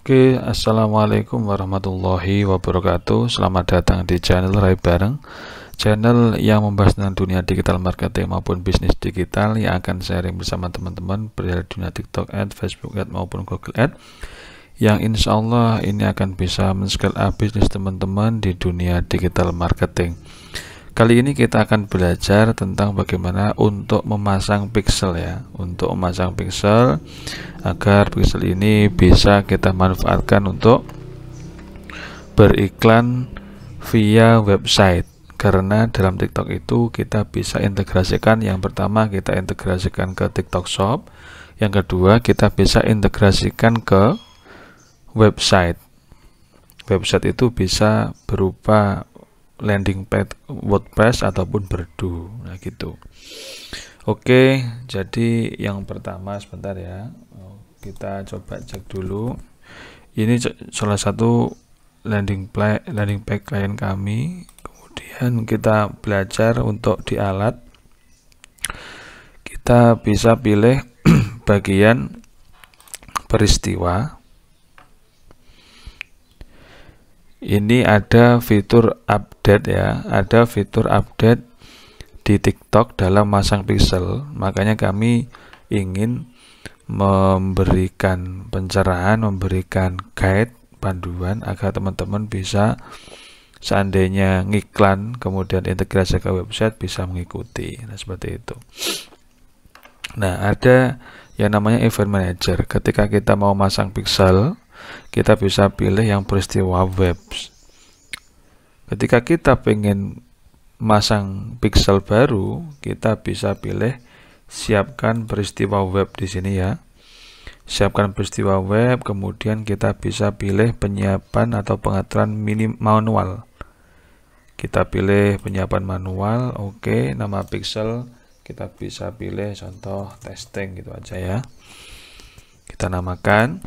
Oke, assalamualaikum warahmatullahi wabarakatuh. Selamat datang di channel Rai Bareng, channel yang membahas tentang dunia digital marketing maupun bisnis digital yang akan sharing bersama teman-teman perihal dunia TikTok Ads, Facebook Ads maupun Google Ads, yang insya Allah ini akan bisa men-scale up bisnis teman-teman di dunia digital marketing. Kali ini kita akan belajar tentang bagaimana untuk memasang pixel ya, untuk memasang pixel agar pixel ini bisa kita manfaatkan untuk beriklan via website. Karena dalam TikTok itu kita bisa integrasikan, yang pertama kita integrasikan ke TikTok Shop, yang kedua kita bisa integrasikan ke website. Website itu bisa berupa landing page WordPress ataupun Berdu, nah gitu. Oke, jadi yang pertama sebentar ya, kita coba cek dulu. Ini salah satu landing page klien kami. Kemudian kita belajar untuk di alat, kita bisa pilih bagian peristiwa. Ini ada fitur update ya, ada fitur update di TikTok dalam masang pixel. Makanya kami ingin memberikan pencerahan, memberikan guide, panduan agar teman-teman bisa seandainya ngiklan kemudian integrasi ke website bisa mengikuti. Nah, seperti itu. Nah, ada yang namanya event manager. Ketika kita mau masang pixel, kita bisa pilih yang peristiwa web. Ketika kita pengen masang pixel baru, kita bisa pilih siapkan peristiwa web di sini ya. Siapkan peristiwa web, kemudian kita bisa pilih penyiapan atau pengaturan manual. Kita pilih penyiapan manual, oke, nama pixel kita bisa pilih contoh testing gitu aja ya. Kita namakan.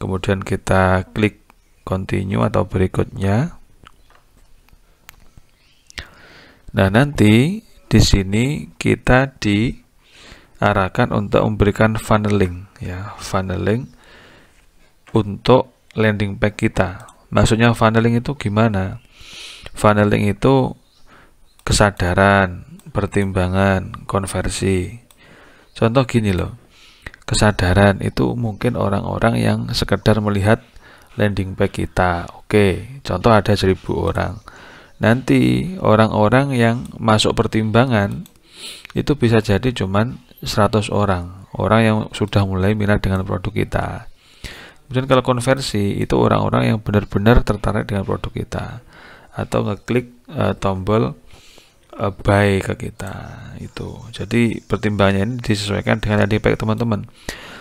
Kemudian kita klik continue atau berikutnya. Nah, nanti di sini kita diarahkan untuk memberikan funneling ya, funneling untuk landing page kita. Maksudnya funneling itu gimana? Funneling itu kesadaran, pertimbangan, konversi. Contoh gini loh. Kesadaran itu mungkin orang-orang yang sekedar melihat landing page kita. Oke, contoh ada 1000 orang. Nanti orang-orang yang masuk pertimbangan itu bisa jadi cuman 100 orang. Orang yang sudah mulai minat dengan produk kita. Kemudian kalau konversi itu orang-orang yang benar-benar tertarik dengan produk kita atau ngeklik tombol buy ke kita itu. Jadi pertimbangannya ini disesuaikan dengan landing page teman-teman.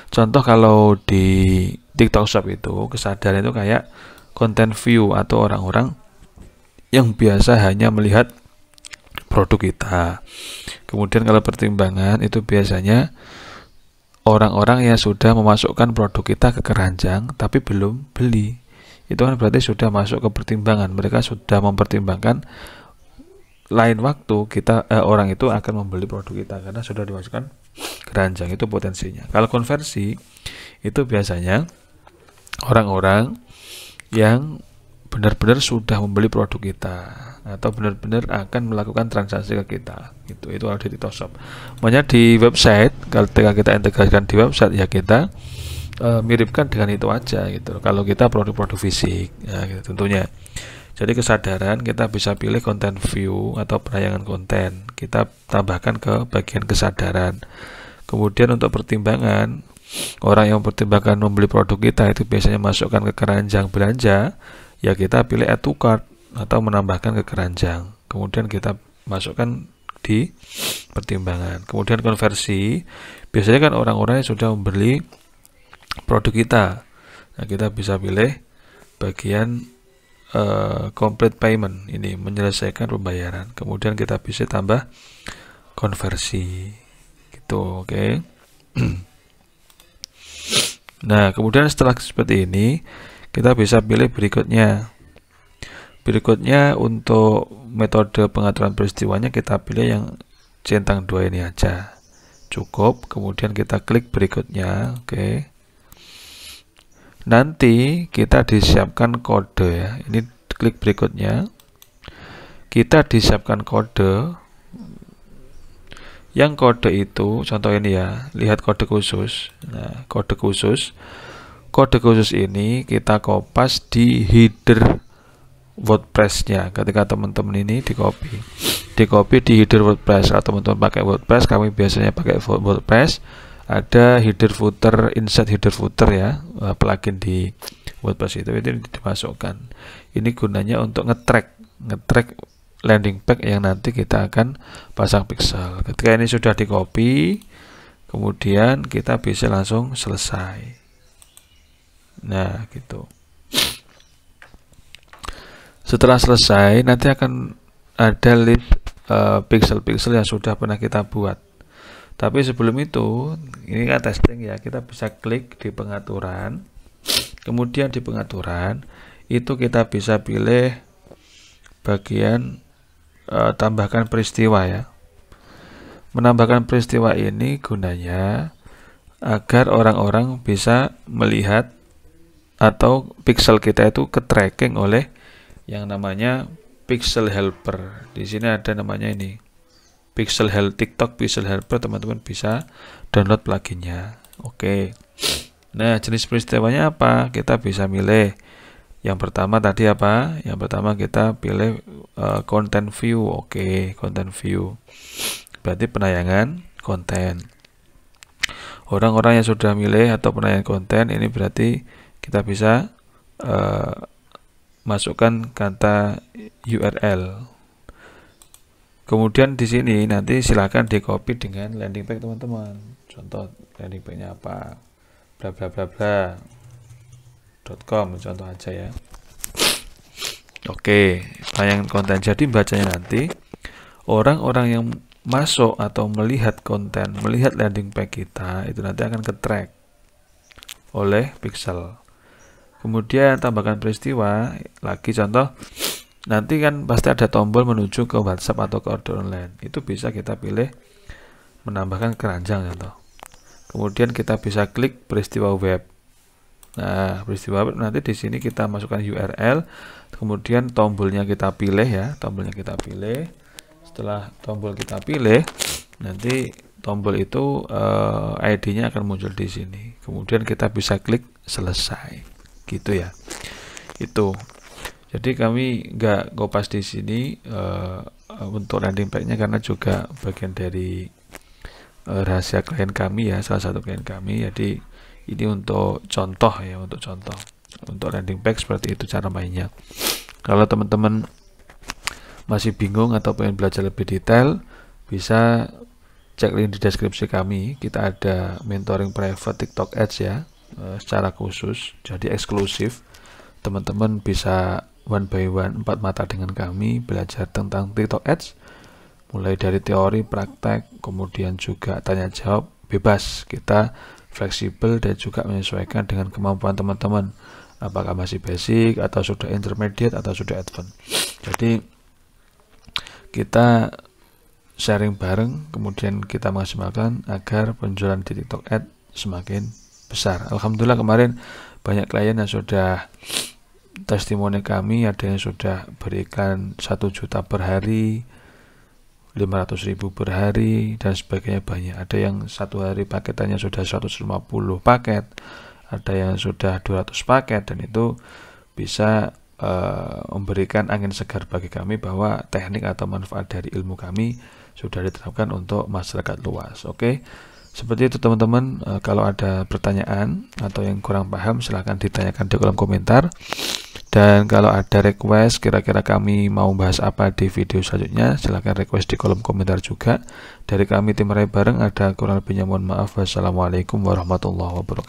Contoh kalau di TikTok Shop itu kesadaran itu kayak content view atau orang-orang yang biasa hanya melihat produk kita. Kemudian kalau pertimbangan itu biasanya orang-orang yang sudah memasukkan produk kita ke keranjang tapi belum beli. Itu kan berarti sudah masuk ke pertimbangan. Mereka sudah mempertimbangkan lain waktu kita orang itu akan membeli produk kita karena sudah dimasukkan keranjang, itu potensinya. Kalau konversi itu biasanya orang-orang yang benar-benar sudah membeli produk kita atau benar-benar akan melakukan transaksi ke kita. Itu kalau di TikTok Shop. Makanya di website, ketika kita integrasikan di website ya kita miripkan dengan itu aja gitu. Kalau kita produk-produk fisik ya gitu, tentunya. Jadi kesadaran kita bisa pilih content view atau penayangan konten. Kita tambahkan ke bagian kesadaran. Kemudian untuk pertimbangan, orang yang mempertimbangkan membeli produk kita itu biasanya masukkan ke keranjang belanja, ya kita pilih add to cart atau menambahkan ke keranjang. Kemudian kita masukkan di pertimbangan. Kemudian konversi, biasanya kan orang-orang yang sudah membeli produk kita. Nah, kita bisa pilih bagian complete payment, ini menyelesaikan pembayaran. Kemudian kita bisa tambah konversi gitu, oke. Nah, kemudian setelah seperti ini kita bisa pilih berikutnya untuk metode pengaturan peristiwanya kita pilih yang centang 2 ini aja cukup. Kemudian kita klik berikutnya, oke. nanti kita disiapkan kode ya. Ini klik berikutnya. Kita disiapkan kode. Yang kode itu, contoh ini ya, lihat kode khusus. Nah, kode khusus ini kita kopas di header WordPress-nya. Ketika teman-teman ini di copy di header WordPress. Kalau teman-teman pakai WordPress, kami biasanya pakai WordPress, ada header footer, insert header footer ya, plugin di WordPress itu dimasukkan. Ini gunanya untuk nge-track landing page yang nanti kita akan pasang pixel. Ketika ini sudah di copy, kemudian kita bisa langsung selesai. Nah, gitu. Setelah selesai, nanti akan ada list pixel-pixel yang sudah pernah kita buat. Tapi sebelum itu, ini kan testing ya, kita bisa klik di pengaturan. Kemudian di pengaturan itu kita bisa pilih bagian tambahkan peristiwa ya. Menambahkan peristiwa ini gunanya agar orang-orang bisa melihat atau pixel kita itu ke-tracking oleh yang namanya pixel helper. Di sini ada namanya ini TikTok Pixel Helper, teman-teman bisa download pluginnya. Oke. Nah, jenis peristiwanya apa? Kita bisa milih. Yang pertama tadi apa? Yang pertama kita pilih content view. Oke, content view. Berarti penayangan konten. Orang-orang yang sudah milih atau penayangan konten, ini berarti kita bisa masukkan kata URL. Kemudian di sini nanti silakan di copy dengan landing page teman-teman. Contoh landing page-nya apa? Bla bla bla bla. .com contoh aja ya. Oke, penayangan konten. Jadi bacanya nanti orang-orang yang masuk atau melihat konten, melihat landing page kita itu nanti akan ke-track oleh pixel. Kemudian tambahkan peristiwa, lagi contoh, nanti kan pasti ada tombol menuju ke WhatsApp atau ke order online. Itu bisa kita pilih menambahkan keranjang contoh. Kemudian kita bisa klik peristiwa web. Nah, peristiwa web nanti di sini kita masukkan URL, kemudian tombolnya kita pilih ya, tombolnya kita pilih. Setelah tombol kita pilih, nanti tombol itu ID-nya akan muncul di sini. Kemudian kita bisa klik selesai, gitu ya. Itu. Jadi kami nggak kopas di sini untuk landing page-nya karena juga bagian dari rahasia klien kami ya, salah satu klien kami. Jadi ini untuk contoh ya, untuk landing page seperti itu cara mainnya. Kalau teman-teman masih bingung atau pengen belajar lebih detail, bisa cek link di deskripsi kami. Kita ada mentoring private TikTok Ads ya, secara khusus, jadi eksklusif. Teman-teman bisa one by one 4 mata dengan kami belajar tentang TikTok Ads, mulai dari teori, praktek, kemudian juga tanya jawab bebas. Kita fleksibel dan juga menyesuaikan dengan kemampuan teman-teman, apakah masih basic atau sudah intermediate atau sudah advance. Jadi kita sharing bareng, kemudian kita maksimalkan agar penjualan di TikTok Ads semakin besar. Alhamdulillah kemarin banyak klien yang sudah testimoni kami, ada yang sudah berikan 1 juta per hari, 500.000 per hari, dan sebagainya banyak. Ada yang satu hari paketannya sudah 150 paket, ada yang sudah 200 paket, dan itu bisa memberikan angin segar bagi kami bahwa teknik atau manfaat dari ilmu kami sudah diterapkan untuk masyarakat luas. Oke, seperti itu teman-teman. Kalau ada pertanyaan atau yang kurang paham, silahkan ditanyakan di kolom komentar. Dan kalau ada request kira-kira kami mau bahas apa di video selanjutnya, silahkan request di kolom komentar juga. Dari kami tim Rai Bareng ada kurang lebihnya mohon maaf. Wassalamualaikum warahmatullahi wabarakatuh.